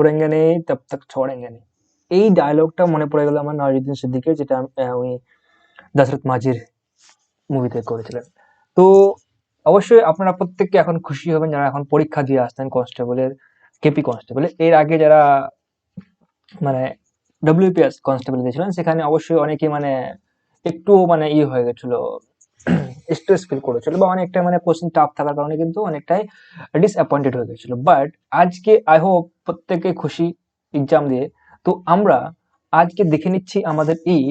छोड़ेंगे नहीं तब तक छोड़ेंगे नहीं, এই ডায়লগটা মনে পড়ে গেল আমার নওয়াজুদ্দিন সিদ্দিকীর, যেটা উনি দশরথ মাঝির মুভিতে করেছিলেন। তো অবশ্যই আপনারা প্রত্যেককে এখন খুশি হবেন যারা এখন পরীক্ষা দিয়ে আসতেন কনস্টেবলের, কেপি কনস্টেবলের। এর আগে যারা মানে ডব্লিউপিএস কনস্টেবল দিয়েছিলেন সেখানে অবশ্যই অনেকে মানে একটু মানে হয়ে গেছিল, স্ট্রেস ফিল করেছিল বা অনেকটা মানে কোশ্চেন টাফ থাকার কারণে কিন্তু অনেকটাই ডিসঅ্যাপয়েন্টেড হয়ে গেছিল। বাট আজকে আই হোপ প্রত্যেকে খুশি এক্সাম দিয়ে। তো আমরা আজকে দেখে নিচ্ছি আমাদের এই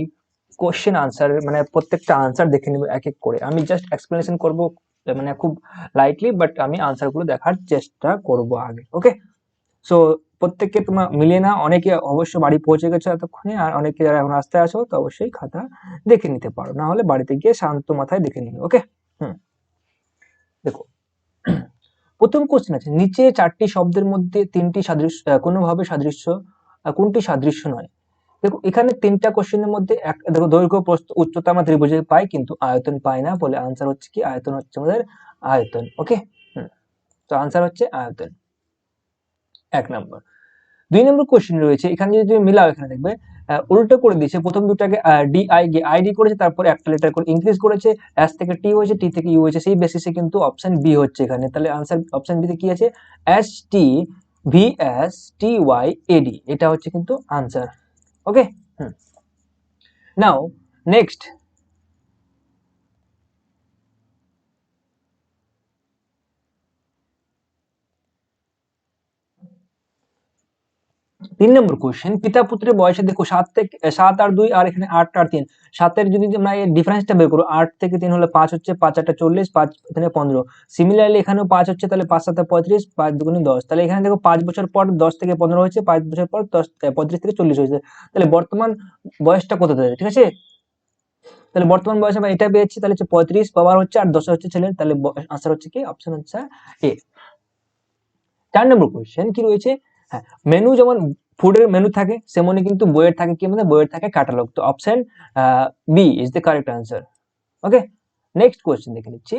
কোশ্চেন আনসার, মানে প্রত্যেকটা আনসার দেখে নেব এক এক করে। আমি জাস্ট এক্সপ্লেনেশন করব মানে খুব লাইটলি, বাট আমি আনসারগুলো দেখার চেষ্টা করব আগে। ওকে, সো প্রত্যেককে তোমরা মিলিয়ে না, অনেকে অবশ্য বাড়ি পৌঁছে গেছে এতক্ষণে, আর অনেকে যারা এখন আসতে আছো তো অবশ্যই খাতা দেখে নিতে পারো, না হলে বাড়িতে গিয়ে শান্ত মাথায় দেখে নিবে। ওকে, দেখো প্রথম কোশ্চেন আছে, নিচে চারটি শব্দের মধ্যে তিনটি সাদৃশ্য কোনোভাবে সাদৃশ্য কোনটি সাদৃশ্য নয়। দেখো এখানে তিনটা কোশ্চেনের মধ্যে দেখো দৈর্ঘ্য প্রস্থ উচ্চতা আমরা ত্রিভুজে পাই কিন্তু আয়তন পাই না, বলে আনসার হচ্ছে কি আয়তন হচ্ছে আমাদের আয়তন। ওকে, তো আনসার হচ্ছে আয়তন, 1 নম্বর। 2 নম্বর কোশ্চেন রয়েছে, এখানে যদি তুমি মিলাও এখানে দেখবে উল্টো করে দিয়েছে, প্রথম দুটাকে ডি আই গে আইডি করেছে, তারপর একটা লেটার করে ইনক্রিজ করেছে, এস থেকে টি হয়েছে, টি থেকে ইউ হয়েছে, সেই বেসিসে কিন্তু অপশন বি হচ্ছে এখানে। তাহলে আনসার অপশন বি তে কি আছে, S T V S T Y AD, এটা হচ্ছে কিন্তু answer. Okay, now next, 3 number question, পিতা পুত্রের বয়সে দেখো 7 আর 2 আর এখানে 8 আর 3, 7 এর যদি আমরা এই ডিফারেন্সটা বের করব, 8 থেকে 3 হলে 5 হচ্ছে, 5 8 40, 5 এখানে 15। সিমিলারলি এখানেও 5 হচ্ছে, তাহলে 5 7 35, 5 2 10। তাহলে এখানে দেখো 5 বছর পর 10 থেকে 15 হয়েছে, 5 বছর পর 10 35 থেকে 40 হয়েছে। তাহলে বর্তমান বয়সটা কত দেবে, ঠিক আছে? তাহলে বর্তমান বয়স আমরা এটা পেয়েছি, তাহলে হচ্ছে 35 বাবার হচ্ছে আর 10 হচ্ছে ছেলের, তাহলে আনসার হচ্ছে কি অপশন হচ্ছে এ। 4 নম্বর কোশ্চেন কি রয়েছে, হ্যাঁ মেনু যেমন ফুডের মেনু থাকে সেমনি কিন্তু বইয়ের থাকে কি, আমাদের বইয়ের থাকে ক্যাটালগ। তো option B is the correct answer. Okay, next question দেখে নিচ্ছি,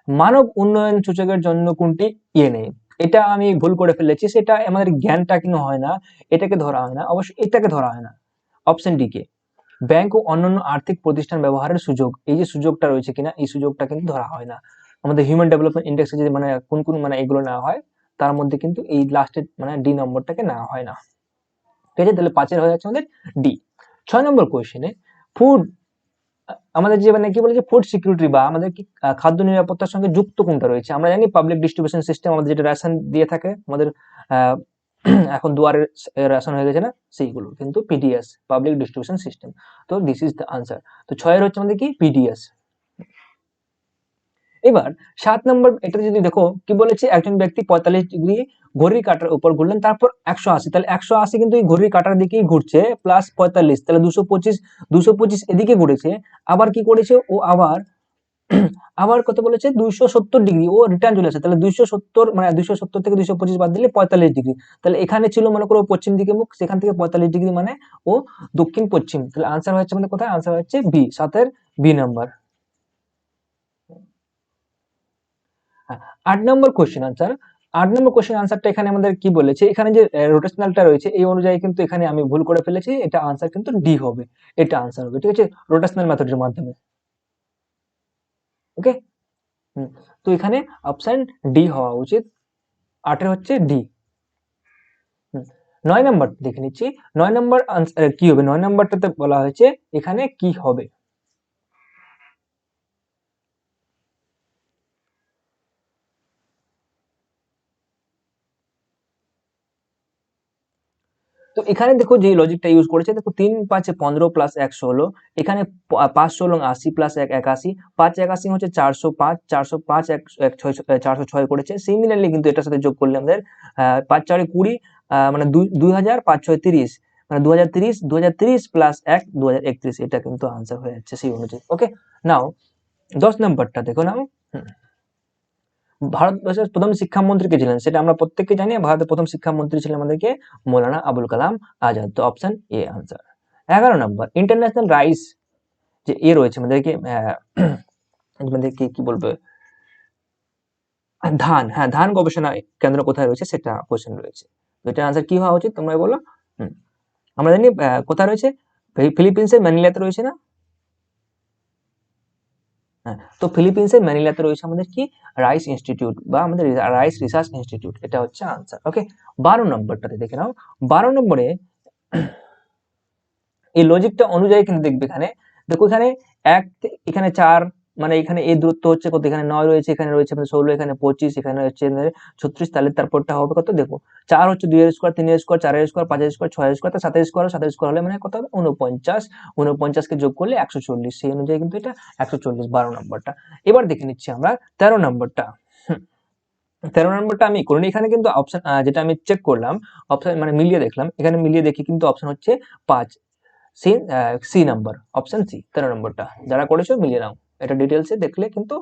মানব উন্নয়ন সূচকের জন্য কোনটি নেই। এটা আমি ভুল করে ফেলেছি, সেটা আমাদের জ্ঞানটা কিন্তু হয় না, এটাকে ধরা হয় না, অবশ্য এটাকে ধরা হয় না। অপশন ডি কে, ব্যাংক ও অন্যান্য আর্থিক প্রতিষ্ঠান ব্যবহারের সুযোগ, এই যে সুযোগটা রয়েছে কিনা এই সুযোগটা কিন্তু ধরা হয় না। আমাদের হিউম্যান ডেভেলপমেন্ট ইন্ডেক্সে যদি মানে কোন কোন মানে এগুলো নেওয়া হয় তার মধ্যে কিন্তু এই লাস্টের মানে ডি নম্বরটাকে নেওয়া হয় না। ঠিক আছে, তাহলে 5 হয়ে যাচ্ছে আমাদের ডি। 6 নম্বর কোশ্চেনে ফুড, আমাদের যে মানে কি বলে যে ফুড সিকিউরিটি বা আমাদের কি খাদ্য নিরাপত্তার সঙ্গে যুক্ত কোনটা রয়েছে। আমরা জানি পাবলিক ডিস্ট্রিবিউশন সিস্টেম, আমাদের যেটা রেশন দিয়ে থাকে আমাদের এখন দুয়ারের রেশন হয়ে গেছে না, সেইগুলো কিন্তু পিডিএস, পাবলিক ডিস্ট্রিবিউশন সিস্টেম। তো দিস ইজ দ্য আনসার। তো 6 হচ্ছে আমাদের কি পিডিএস। এবার 7 নম্বর, এটা যদি দেখো কি বলেছে, একজন ব্যক্তি 45 ডিগ্রি ঘড়ির কাঁটার উপর ঘুরলেন, তারপর 180, তাহলে 180 কিন্তু এই ঘড়ির কাঁটার দিকেই ঘুরছে, প্লাস 45 তাহলে 225 এদিকে ঘুরেছে। আবার কি করেছে ও, আবার আবার কত বলেছে 270 ডিগ্রি ও রিটার্ন চলে আসে, তাহলে 270 মানে 270 থেকে 225 বাদ দিলে 45 ডিগ্রি। তাহলে এখানে ছিল মনে করো পশ্চিম দিকে মুখ, সেখান থেকে 45 ডিগ্রি মানে ও দক্ষিণ পশ্চিম। তাহলে আনসার হচ্ছে আমাদের কোথায়, আনসার হচ্ছে বি, 7 বি নাম্বার। 8 নম্বর কোশ্চেন আনসার, 8 নম্বর কোশ্চেন আনসারটা এখানে আমাদের কি বলেছে, এখানে যে রোটেশনালটা রয়েছে এই অনুযায়ী কিন্তু এখানে আমি ভুল করে ফেলেছি, এটা আনসার কিন্তু ডি হবে, এটা আনসার হবে, ঠিক আছে, রোটেশনাল মেথডের মাধ্যমে। ওকে, তো এখানে অপশন ডি হওয়া উচিত, 8 হচ্ছে ডি। 9 নাম্বার দেখে নিচ্ছি, 9 নাম্বার আনসার কি হবে, 9 নাম্বারটাতে বলা হয়েছে এখানে কি হবে। তো এখানে দেখো যে লজিকটা ইউজ করেছে, দেখো 3 5 15 প্লাস 116, এখানে 5 16 80 প্লাস 1 81, 5 81 হচ্ছে 405, 405 1 6 406 করেছে। সিমিলারলি কিন্তু এটার সাথে যোগ করলে আমাদের 5 4 20 মানে 2000, 5 6 30 মানে 2030 প্লাস 1 2031, এটা কিন্তু আনসার হয়ে যাচ্ছে সেই অনুযায়ী। ওকে, নাও 10 নাম্বারটা দেখো নাও, ভারতবর্ষের প্রথম শিক্ষামন্ত্রী কে ছিলেন, সেটা আমরা প্রত্যেককে জানি, ভারতের প্রথম শিক্ষামন্ত্রী ছিলেন আমাদেরকে মৌলানা আবুল কালাম আজাদ। তো option A answer. 11 number, international rice যে রয়েছে আমাদেরকে আমাদেরকে কি বলবে, ধান, হ্যাঁ ধান গবেষণা কেন্দ্র কোথায় রয়েছে সেটা কোশ্চেন রয়েছে। তো এটার আনসার কি হওয়া উচিত তোমরা বলো। আমরা জানি কোথায় রয়েছে, ফিলিপিন্সের ম্যানিলাতে রয়েছে না। হ্যাঁ, তো ফিলিপিন্সের ম্যানিলাতে রয়েছে আমাদের কি রাইস ইনস্টিটিউট বা আমাদের রাইস রিসার্চ ইনস্টিটিউট, এটা হচ্ছে আনসার। ওকে, 12 নম্বরটাতে দেখে নাও। 12 নম্বরে এই লজিকটা অনুযায়ী কিন্তু দেখবে এখানে, দেখো এখানে এখানে 4, মানে এখানে এই দূরত্ব হচ্ছে কত, এখানে 9 রয়েছে, এখানে রয়েছে আমাদের 16, এখানে 25, এখানে হচ্ছে 36, তাহলে তারপরটা হবে কত দেখো, 4 হচ্ছে 2 এর স্কয়ার, 3 এর স্কয়ার, 4 এর স্কয়ার, 5 এর স্কয়ার, 6 এর স্কয়ার, 7 এর স্কয়ার, 7 এর স্কয়ার হলে মানে কত হবে 49, 49 কে যোগ করলে 140, সেই অনুযায়ী কিন্তু এটা 140, 12 নম্বরটা। এবার দেখে নিচ্ছি আমরা 13 নম্বরটা। 13 নম্বরটা আমি করিনি, এখানে কিন্তু অপশন যেটা আমি চেক করলাম, অপশন মানে মিলিয়ে দেখলাম, এখানে মিলিয়ে দেখি কিন্তু অপশন হচ্ছে 5, সি নাম্বার, অপশন সি 13 নম্বরটা। যারা করেছো মিলিয়ে নাও, এটা ডিটেলসে দেখলে কিন্তু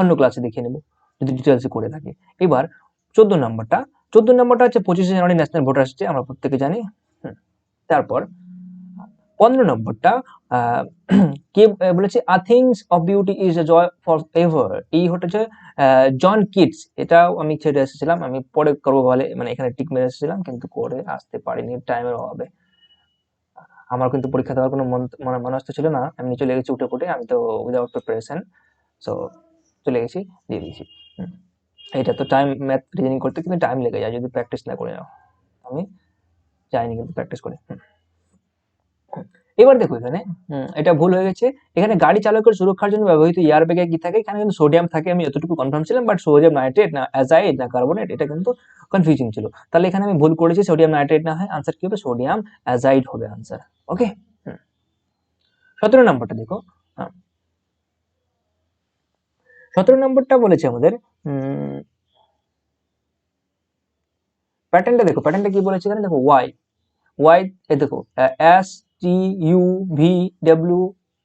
অন্য ক্লাসে দেখিয়ে নেব যদি ডিটেলসে করে থাকি। এবার 14 নম্বরটা, 14 নম্বরটা হচ্ছে 25শে জানুয়ারি ন্যাশনাল ভোটার ডে, আমরা প্রত্যেকে জানি। তারপর 15 নম্বরটা কে বলেছে a things of beauty is a joy forever, এই হচ্ছে জন কিটস। এটাও আমি ছেড়ে এসেছিলাম, আমি পরে করবো বলে মানে এখানে টিক মেরে এসেছিলাম কিন্তু করে আসতে পারিনি টাইমের অভাবে। আমার কিন্তু পরীক্ষা দেওয়ার কোনো মানে মনস্থ ছিল না, আমি চলে গেছি উঠে পুটে, আমি তো উইদাউট প্রিপারেশন, সো চলে গেছি, দিয়ে দিয়েছি। এটা তো টাইম, ম্যাথ রিজনিং করতে কিন্তু টাইম লেগে যায় যদি প্র্যাকটিস না করে নাও, আমি যাইনি কিন্তু প্র্যাকটিস করে। এবার দেখো এখানে এটা ভুল হয়ে গেছে, এখানে গাড়ি চালকের সুরক্ষার জন্য ব্যবহৃত এয়ার ব্যাগে কি থাকে, এখানে কিন্তু সোডিয়াম থাকে, আমি যতটুকু কনফার্ম ছিলাম, বাট সোডিয়াম নাইট্রেট না অ্যাজাইড না কার্বনেট, এটা কিন্তু কনফিউজিং ছিল, তাহলে এখানে আমি ভুল করেছি, সোডিয়াম নাইট্রেট না হয় আনসার কি হবে, সোডিয়াম অ্যাজাইড হবে আনসার। ওকে, 17 নম্বরটা দেখো। 17 নম্বরটা বলেছে আমাদের প্যাটার্নটা দেখো, প্যাটার্নটা কি বলেছে এখানে দেখো, ওয়াই ওয়াই, এ দেখো S T U V W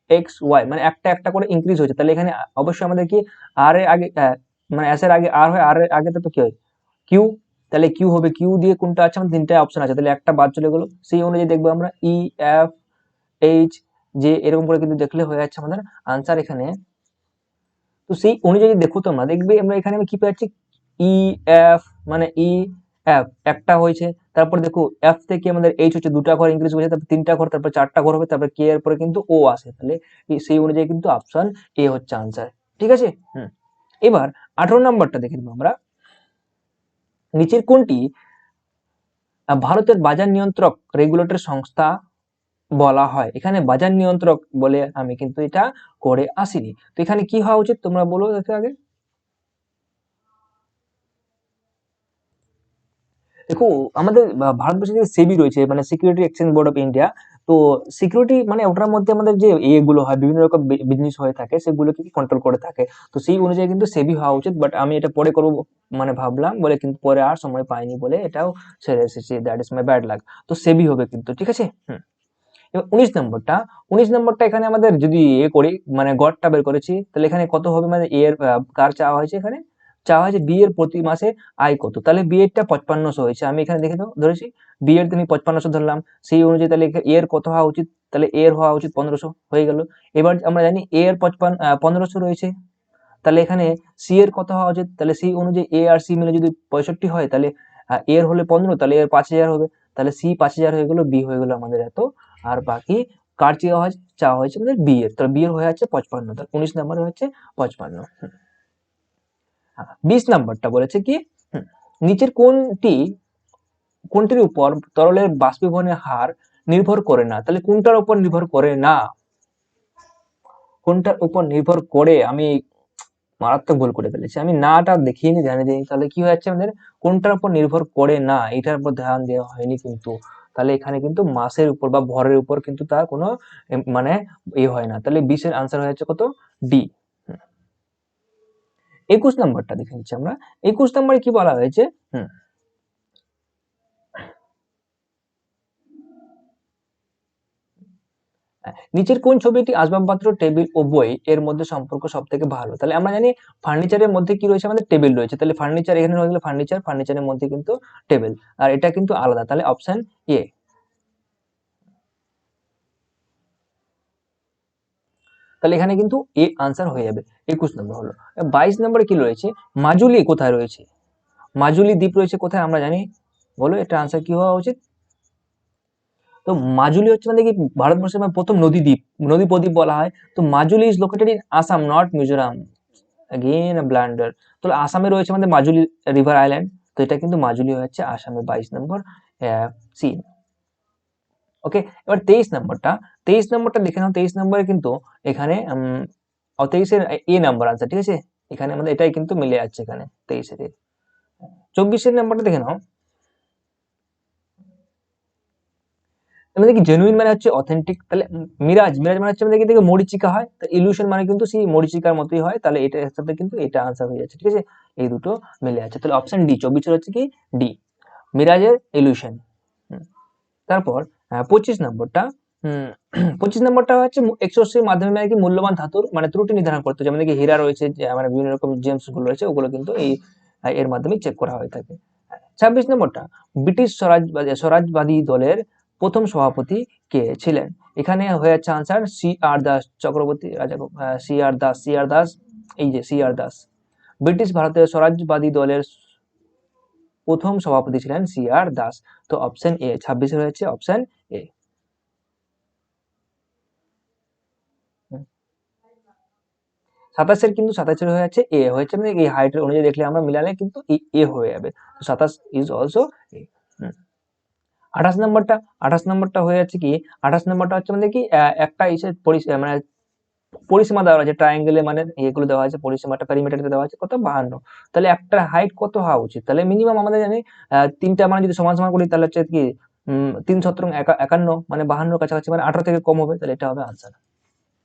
X Y, মানে একটা একটা করে ইনক্রিজ হয়েছে, তাহলে এখানে অবশ্যই আমাদের কি আর এর আগে মানে এস এর আগে আর হয়, আর এর আগে তো কি হয় কিউ, তাহলে কিউ হবে, কিউ দিয়ে কোনটা আছে আমাদের 3টা অপশন আছে, তাহলে একটা বাদ চলে গেলো, সেই অনুযায়ী দেখবো আমরা ই এফ এইচ যে এরকম করে কিন্তু দেখলে হয়ে যাচ্ছে আমাদের আনসার এখানে। তো সেই অনুযায়ী দেখো তোমরা দেখবে আমরা এখানে আমি কি পাচ্ছি, ই এফ মানে ই এফ একটা হয়েছে, তারপর দেখো এফ থেকে আমাদের এইচ হচ্ছে 2টা ঘর ইনক্রিজ হয়েছে, তারপর 3টা ঘর, তারপর 4টা ঘর হবে, তারপর কে এর পরে কিন্তু ও আসে, তাহলে সেই অনুযায়ী কিন্তু অপশন এ হচ্ছে আনসার। ঠিক আছে, এবার 18 নম্বরটা দেখে নেবো আমরা, নিচের কোনটি ভারতের বাজার নিয়ন্ত্রক রেগুলেটর সংস্থা বলা হয়, এখানে বাজার নিয়ন্ত্রক বলে আমি কিন্তু এটা করে আসিনি, তো এখানে কি হওয়া উচিত তোমরা বলো দেখে আগে। দেখো আমাদের ভারতবর্ষে যে সেবি রয়েছে মানে security exchange board of India, তো সিকিউরিটি মানে ওটার মধ্যে আমাদের যে এগুলো হয় বিভিন্ন রকম বিজনেস হয়ে থাকে সেগুলোকে কন্ট্রোল করে থাকে, তো সেই অনুযায়ী কিন্তু সেবি হওয়া উচিত, বাট আমি এটা পরে করবো মানে ভাবলাম বলে কিন্তু পরে আর সময় পাইনি বলে এটাও ছেড়ে এসেছি, that is my bad luck. তো সেবি হবে কিন্তু, ঠিক আছে। এবার 19 নম্বরটা, 19 নম্বরটা এখানে আমাদের যদি এ করি মানে গড়টা বের করেছি, তাহলে এখানে কত হবে মানে এর কার চাওয়া হয়েছে, এখানে চাওয়া হয়েছে বি এর প্রতি মাসে আয় কত, তাহলে বি এরটা 5500 হয়েছে, আমি এখানে দেখে ধরেছি বি এর তুমি 5500 ধরলাম, সেই অনুযায়ী তাহলে এর কত হওয়া উচিত, তাহলে এর হওয়া উচিত 1500 হয়ে গেল। এবার আমরা জানি এ এর 1500 রয়েছে, তাহলে এখানে সি এর কত হওয়া উচিত, তাহলে সেই অনুযায়ী এ আর সি মিলে যদি 65 হয়, তাহলে এর হলে 15, তাহলে এর 5000 হবে, তাহলে সি 5000 হয়ে গেল, বি হয়ে গেল আমাদের এত, আর বাকি কার চাওয়া হয়েছে আমাদের বি এর, তাহলে বি এর হয়ে যাচ্ছে 55, তাহলে 19 নম্বরে হচ্ছে 55। 20 নম্বরটা বলেছে কি নিচের কোনটির উপর তরলের বাষ্পীভবনের হার নির্ভর করে না, তাহলে কোনটার উপর নির্ভর করে না, কোনটার উপর নির্ভর করে, আমি মারাত্মক ভুল করে ফেলেছি, আমি নাটা দেখিয়ে নি ধ্যানে দিই, তাহলে কি হয়ে যাচ্ছে আমাদের কোনটার উপর নির্ভর করে না, এটার উপর ধ্যান দেওয়া হয়নি কিন্তু, তাহলে এখানে কিন্তু মাসের উপর বা ভরের উপর কিন্তু তার কোনো মানে হয় না, তাহলে 20 এর আনসার হয়ে যাচ্ছে কত, ডি। 21 নম্বরটা দেখে নিচ্ছি আমরা, 21 নম্বরে কি বলা হয়েছে, নিচের কোন ছবিটি আসবাবপত্র টেবিল ও বই এর মধ্যে সম্পর্ক সব থেকে ভালো, তাহলে আমরা জানি ফার্নিচারের মধ্যে কি রয়েছে আমাদের টেবিল রয়েছে, তাহলে ফার্নিচার এখানে হয়ে গেল ফার্নিচার, ফার্নিচারের মধ্যে কিন্তু টেবিল, আর এটা কিন্তু আলাদা, তাহলে অপশন এ। তাহলে এখানে কিন্তু এ আনসার হয়ে যাবে, 21 নম্বর হলো। 22 নম্বরে কি রয়েছে, মাজুলি কোথায় রয়েছে, মাজুলি দ্বীপ রয়েছে কোথায় আমরা জানি, বলো এটা আনসার কি হওয়া উচিত? তো মাজুলি হচ্ছে মানে কি ভারতবর্ষের প্রথম নদীদ্বীপ, নদী প্রদ্বীপ বলা হয়। তো Majuli is located in Assam, not Mizoram. Again a blunder. তো আসামে রয়েছে আমাদের মাজুলি রিভার আইল্যান্ড, তো এটা কিন্তু মাজুলি হচ্ছে আসামে 22 নম্বর সি। ওকে, এবার 23 নম্বরটা দেখে নাও। 23 নম্বরে কিন্তু এখানে 23-এর এ নাম্বার আনসার, ঠিক আছে, এখানে আমাদের এটাই কিন্তু মিলে যাচ্ছে এখানে 23-এর। 24-এর নাম্বারটা দেখে নাও। আমাদের কি জেনুইন মানে হচ্ছে অথেন্টিক, তাহলে মিরাজ মানে হচ্ছে আমাদের থেকে মরিচিকা হয়, তো ইলুশন মানে কিন্তু সেই মরিচিকার মতোই হয়, তাহলে এটার সাথে কিন্তু এটা আনসার হয়ে যাচ্ছে, ঠিক আছে, এই দুটো মিলে যাচ্ছে। তাহলে অপশন ডি 24 হচ্ছে কি ডি, মিরাজের ইলুশন। তারপর 25 নম্বরটা, 25 নম্বরটা হচ্ছে এক্সোসির মাধ্যমে মানে কি মূল্যবান ধাতুর মানে ত্রুটি নির্ধারণ করতে, যেমন কি হীরা রয়েছে, মানে বিভিন্ন রকম জেমস গুলো রয়েছে, ওগুলো কিন্তু এই এর মাধ্যমে চেক করা হয়ে থাকে। 26 নম্বরটা, ব্রিটিশ স্বরাজবাদী দলের প্রথম সভাপতি কে ছিলেন? এখানে হয়ে যাচ্ছে আনসার সি আর দাস চক্রবর্তী রাজা, সি আর দাস, এই যে সি আর দাস। ব্রিটিশ ভারতের স্বরাজবাদী দলের প্রথম সভাপতি ছিলেন সি আর দাস। তো অপশন এ 26 রয়েছে অপশন এ। 27-এর কিন্তু 27-এর হয়ে যাচ্ছে এ হয়েছে, মানে এই হাইটের অনুযায়ী দেখলে আমরা মিলালে কিন্তু এ হয়ে যাবে। তো 27 ইজ অলসো এ। 28 নম্বরটা, 28 নম্বরটা হয়ে যাচ্ছে কি, 28 নম্বরটা হচ্ছে মানে কি একটা ইসে মানে পরিসীমা দেওয়া আছে ট্রায়াঙ্গেলে, মানে এগুলো দেওয়া আছে পরিসীমাটা পেরিমিটারে দেওয়া আছে কত 52। তাহলে একটা হাইট কত হওয়া উচিত? তাহলে মিনিমাম আমাদের জানি তিনটা মানে যদি সমান সমান করি তাহলে হচ্ছে কি 3 7 51, মানে 52 কাছাকাছি, মানে 18 থেকে কম হবে, তাহলে এটা হবে আনসার,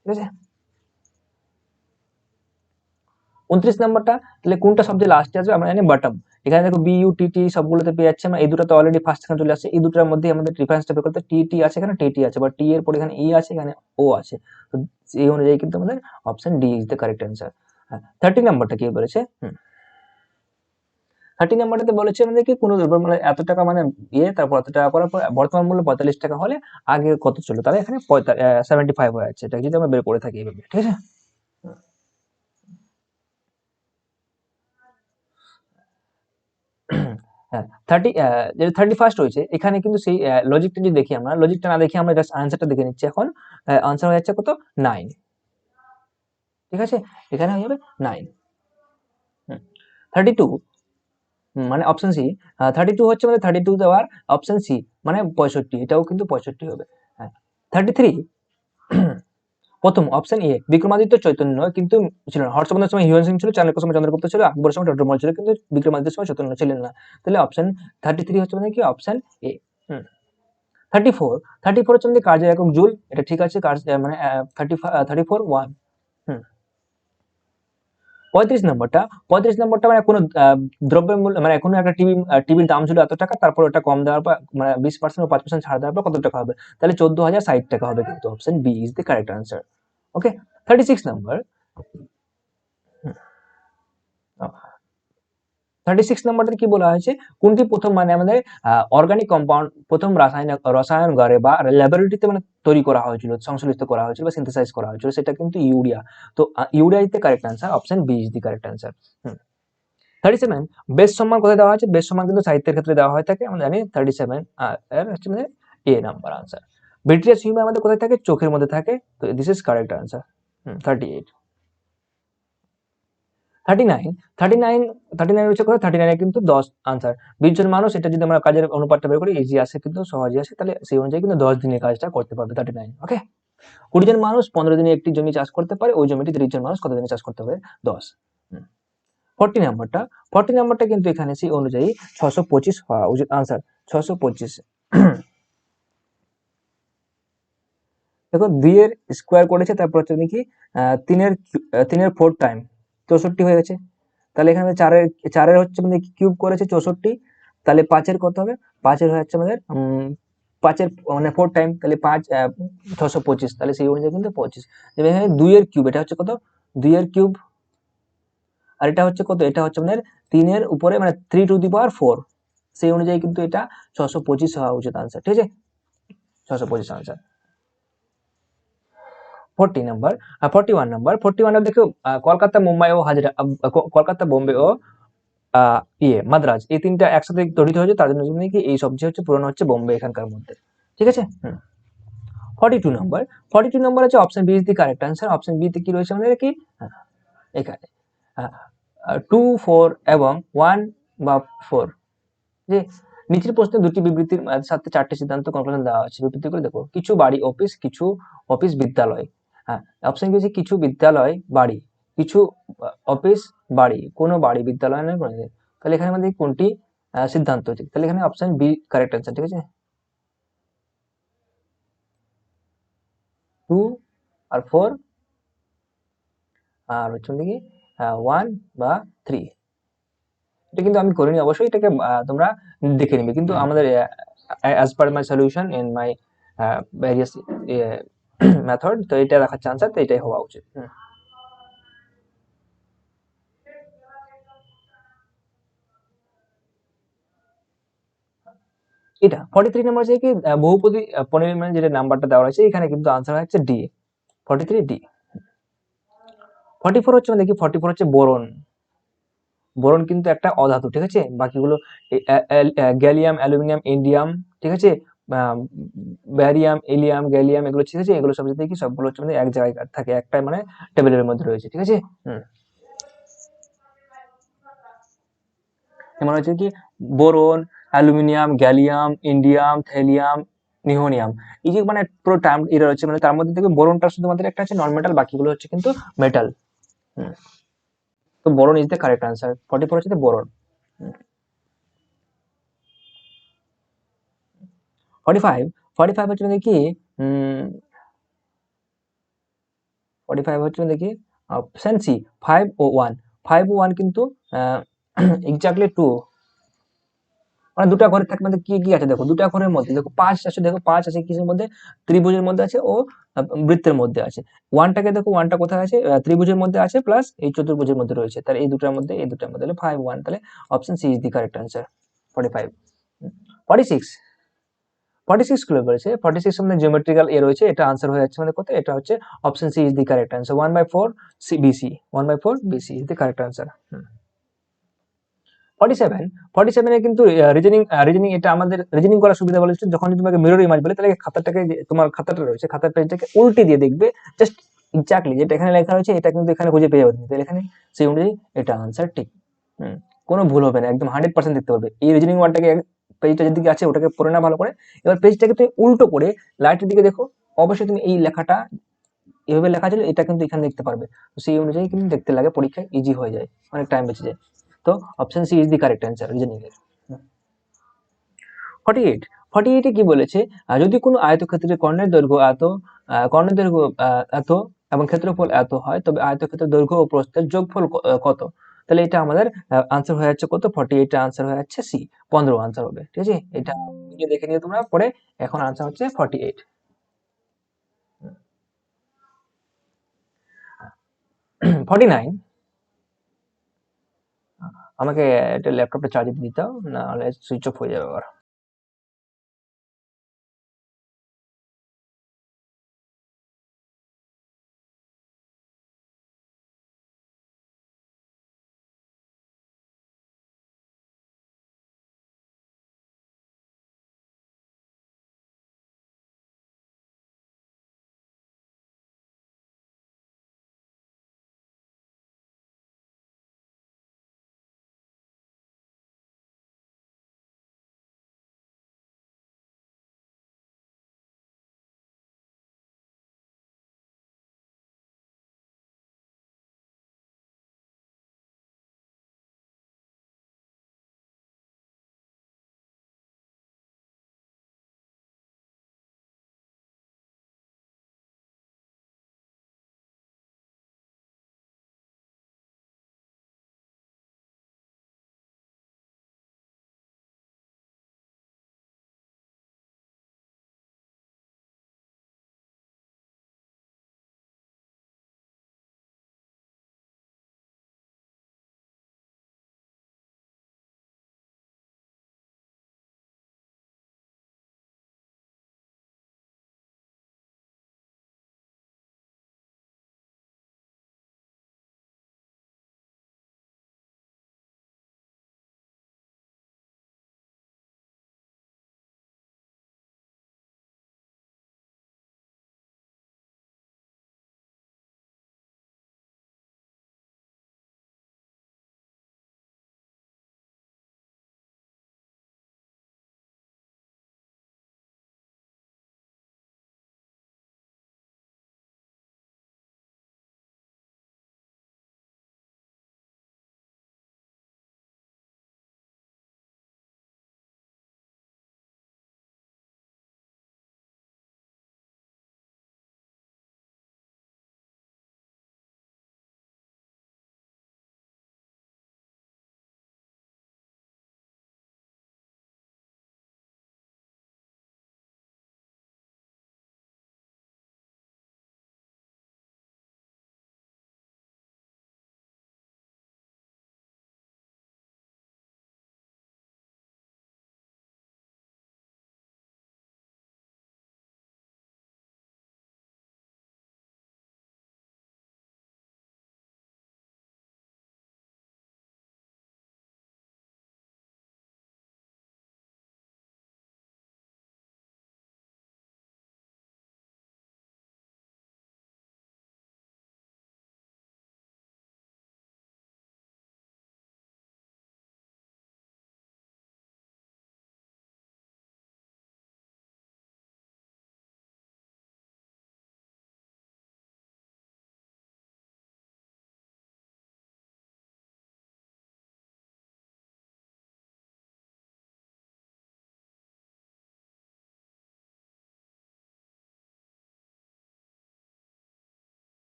ঠিক আছে। 29 নাম্বারটা, তাহলে কোনটা সবচেয়ে লাস্টে আসবে? আমরা জানি বটম। এখানে দেখো বি ইউ টি টি সবগুলোতে পেয়ে যাচ্ছে, আমরা এই দুটো তো অলরেডি ফার্স্ট এখানে চলে আসছে, এই দুটোর মধ্যে আমাদের ডিফারেন্সটা বের করতে টি টি আছে, এখানে টি টি আছে, বা টি এর পরে এখানে ই আছে, এখানে ও আছে। তো এই অনুযায়ী কিন্তু আমাদের option D is the correct answer. 30 নাম্বারটা কি বলেছে? 30 নাম্বারটাতে বলেছে আমাদের কি কোনো মানে এত টাকা মানে তারপর এত টাকা করার পর বর্তমান মূল্য 45 টাকা হলে আগে কত ছিল, তাহলে এখানে 75 হয়ে যাচ্ছে, এটা যদি আমরা বের করে থাকি এইভাবে, ঠিক আছে। 30 যেটা 31st রয়েছে এখানে কিন্তু সেই লজিকটা যদি দেখি, আমরা লজিকটা না দেখে আমরা জাস্ট আনসারটা দেখে নিচ্ছি এখন। আনসার হয়ে যাচ্ছে কত 9, ঠিক আছে, এখানে হয়ে যাবে 9। 32 মানে অপশন সি। 32 হচ্ছে মানে 32 দেওয়ার অপশন সি মানে 65, এটাও কিন্তু 65 হবে। 33 প্রথম অপশন এ বিক্রমাদিত্য চৈতন্য কিন্তু ছিল না, হর্ষবর্ধনের সময় হিউয়েন সিং ছিল, চাণক্যের সময় চন্দ্রগুপ্ত ছিল, আকবরের সময় ডক্টর মল ছিল, কিন্তু বিক্রমাদিত্যের সময় চৈতন্য ছিলেন না। তাহলে অপশন 33 হচ্ছে মানে কি অপশন এ। 34 হচ্ছে আমাদের কার্যের একক জুল, এটা ঠিক আছে, মানে 34 1। 35 নম্বরটা মানে কোনো দ্রব্যের মূল্য, মানে কোনো একটা টিভির দাম ছিল এত টাকা, তারপর ওটা কম দেওয়ার পর মানে 20% ও 5% ছাড় দেওয়ার পর কত টাকা হবে? তাহলে 14,060 টাকা হবে, কিন্তু option B is the correct answer. Okay, 36 number. 36 নাম্বারটা কি বলা হয়েছে? কোনটি প্রথম মানে আমাদের অর্গানিক কম্পাউন্ড প্রথম রসায়নগারে বা ল্যাবরেটরিতে মানে তৈরি করা হয়েছিল, সংশ্লেষিত করা হয়েছিল বা সিনথেসাইজ করা হয়েছিল, সেটা কিন্তু ইউরিয়া। তো urea is the correct answer, option B is the correct answer. 37 best সম্মান কোথায় দেওয়া আছে? বেস্ট সম্মান কিন্তু সাহিত্যের ক্ষেত্রে দেওয়া হয়ে থাকে, আমরা জানি 37 এর হচ্ছে মানে এ নাম্বার আনসার। ভিট্রিয়াস হিউমার আমাদের কোথায় থাকে? চোখের মধ্যে থাকে, তো দিস ইজ কারেক্ট আনসার। 38। 39 39 39 হচ্ছে কথা, 39 কিন্তু 10 আনসার। 20 জন মানুষ, এটা যদি আমরা কাজের অনুপাতটা বের করি ইজি আসে, কিন্তু সহজে আসে, তাহলে সেই অনুযায়ী কিন্তু 10 দিনে কাজটা করতে পারবে 39। ওকে, 20 জন মানুষ 15 দিনে একটি জমি চাষ করতে পারে, ওই জমিটি 30 জন মানুষ কত দিনে চাষ করতে পারে? 10। 40 নাম্বারটা কিন্তু এখানে সেই অনুযায়ী 625 হওয়া উচিত আনসার, 625। দেখো 2 এর স্কোয়ার করেছে, তারপর হচ্ছে নাকি 3 এর 4 টাইম 64 হয়ে গেছে। তাহলে এখানে 4-এর হচ্ছে মানে কিউব করেছে 64, তাহলে 5-এর কত হবে? 5-এর হয়ে যাচ্ছে আমাদের 5-এর মানে 4 টাইম, তাহলে 5 625, তাহলে সেই অনুযায়ী কিন্তু 25। এখানে 2 এর কিউব, এটা হচ্ছে কত? 2 এর কিউব, আর এটা হচ্ছে কত? এটা হচ্ছে আমাদের 3-এর উপরে মানে 3 টু দি পাওয়ার 4, সেই অনুযায়ী কিন্তু এটা 625 হওয়া উচিত আনসার, ঠিক আছে, 625 আনসার। 40 নাম্বার। 41 নাম্বার, 41 দেখো কলকাতা মুম্বাই ও হাজরা কলকাতা বোম্বে ও মাদ্রাজ, এই তিনটা একসাথে তৈরি হয়েছে, তার জন্য কি এই সবচেয়ে হচ্ছে পুরনো হচ্ছে বোম্বে এখানকার মধ্যে। ঠিক আছে। 42 নম্বর, 42 নম্বর হচ্ছে option B is the correct answer. Option B তে কি রয়েছে আমাদের কি, এখানে 2, 4 এবং 1 বা 4, যে নিচের প্রশ্নে দুটি বিবৃতির সাথে চারটি সিদ্ধান্ত কনক্লুশন দেওয়া আছে, বিবৃতি করে দেখো। কিছু বাড়ি অফিস, কিছু অফিস বিদ্যালয়। অপশন কি হচ্ছে কিছু বিদ্যালয় বাড়ি, কিছু অফিস বাড়ি, কোনো বাড়ি বিদ্যালয় নয়। তাহলে এখানে আমাদের কোনটি সিদ্ধান্ত হচ্ছে, তাহলে এখানে অপশন বি কারেক্ট আনসার। ঠিক আছে, 2 আর 4 আর হচ্ছে কি 1 বা 3। এটা কিন্তু আমি করিনি অবশ্যই, এটাকে তোমরা দেখে নিবে, কিন্তু আমাদের as per my solution in my various method, তো এটা রাখার চান্স আছে, তো এটাই হওয়া উচিত। এটা 43 নাম্বার হচ্ছে কি বহুপদী পরিমাণে যেটা নাম্বারটা দেওয়া রয়েছে, এখানে কিন্তু আনসার হচ্ছে ডি, 43 ডি। 44 হচ্ছে দেখি, 44 হচ্ছে বোরন। বোরন কিন্তু একটা অধাতু, ঠিক আছে। বাকিগুলো গ্যালিয়াম, অ্যালুমিনিয়াম, ইন্ডিয়াম, ঠিক আছে, ব্যারিয়াম, ইলিয়াম, গ্যালিয়াম, এগুলো ঠিক আছে, এগুলো সব যেতে কি সবগুলো হচ্ছে এক জায়গায় থাকে, একটা মানে টেবিলের মধ্যে রয়েছে। ঠিক আছে। যেমন হচ্ছে কি boron, aluminium, gallium, indium, thallium, nihonium, এই যে মানে পুরো টার্ম এরা রয়েছে, মানে তার মধ্যে থেকে বোরনটা শুধুমাত্র একটা আছে নন মেটাল, বাকিগুলো হচ্ছে কিন্তু মেটাল। তো boron is the correct answer. 44 হচ্ছে বোরন। 45, 45 হচ্ছে দেখি 45 হচ্ছে দেখি অপশন সি 5 ও 1। 5 ও 1 কিন্তু এক্স্যাক্টলি 2, মানে দুটা ঘরে থাকবে, মানে কি কি আছে দেখো, দুটা ঘরের মধ্যে দেখো 5 আছে, দেখো 5 আছে কিসের মধ্যে, ত্রিভুজের মধ্যে আছে ও বৃত্তের মধ্যে আছে। 1টাকে দেখো, 1টা কোথায় আছে, ত্রিভুজের মধ্যে আছে প্লাস এই চতুর্ভুজের মধ্যে রয়েছে, তাহলে এই দুটার মধ্যে, এই দুটার মধ্যে 5 1, তাহলে option C is the correct answer. 45। 46, 46 kilo বলেছে, 46 মানে জিওমেট্রিক্যাল এ রয়েছে, এটা আনসার হয়ে যাচ্ছে মানে কত, এটা হচ্ছে option C is the correct answer. 1/4 C BC, 1/4 BC is the correct answer. 47, 47 এ কিন্তু রিজনিং এটা আমাদের রিজনিং করার সুবিধা বলেছে, যখন তোমাকে মিরর ইমেজ বলে, তাহলে খাতাটাকে তোমার খাতাটা রয়েছে, খাতার পেজটাকে উল্টে দিয়ে দেখবে, জাস্ট এক্স্যাক্টলি যেটা এখানে লেখা রয়েছে এটা কিন্তু এখানে খুঁজে পেয়ে যাবে, তাহলে এখানে সেই অনুযায়ী এটা আনসার ঠিক। কোনো ভুল হবে না, একদম 100% দেখতে পারবে। এই রিজনিং ওয়ার্ডটাকে পেজটা যেদিকে আছে ওটাকে পড়ে না ভালো করে, এবার পেজটাকে তুমি উল্টো করে লাইটের দিকে দেখো, অবশ্যই তুমি এই লেখাটা এভাবে লেখা ছিল, এটা কিন্তু এখানে দেখতে পারবে, তো সেই অনুযায়ী কিন্তু দেখতে লাগে, পরীক্ষায় ইজি হয়ে যায়, অনেক টাইম বেঁচে যায়। তো option C is the correct answer reasoning এর। 48, 48 এ কি বলেছে, যদি কোনো আয়তক্ষেত্রের কর্ণের দৈর্ঘ্য এত এবং ক্ষেত্রফল এত হয়, তবে আয়তক্ষেত্রের দৈর্ঘ্য ও প্রস্থের যোগফল কত। তাহলে এটা আমাদের আনসার হয়ে যাচ্ছে কত, 48 এর আনসার হয়ে যাচ্ছে সি, 15 আনসার হবে। ঠিক আছে, এটা নিজে দেখে নিয়ে তোমরা পরে, এখন আনসার হচ্ছে 48। 49, আমাকে এটা ল্যাপটপটা চার্জে দিতে দাও, নাহলে সুইচ অফ হয়ে যাবে আবার।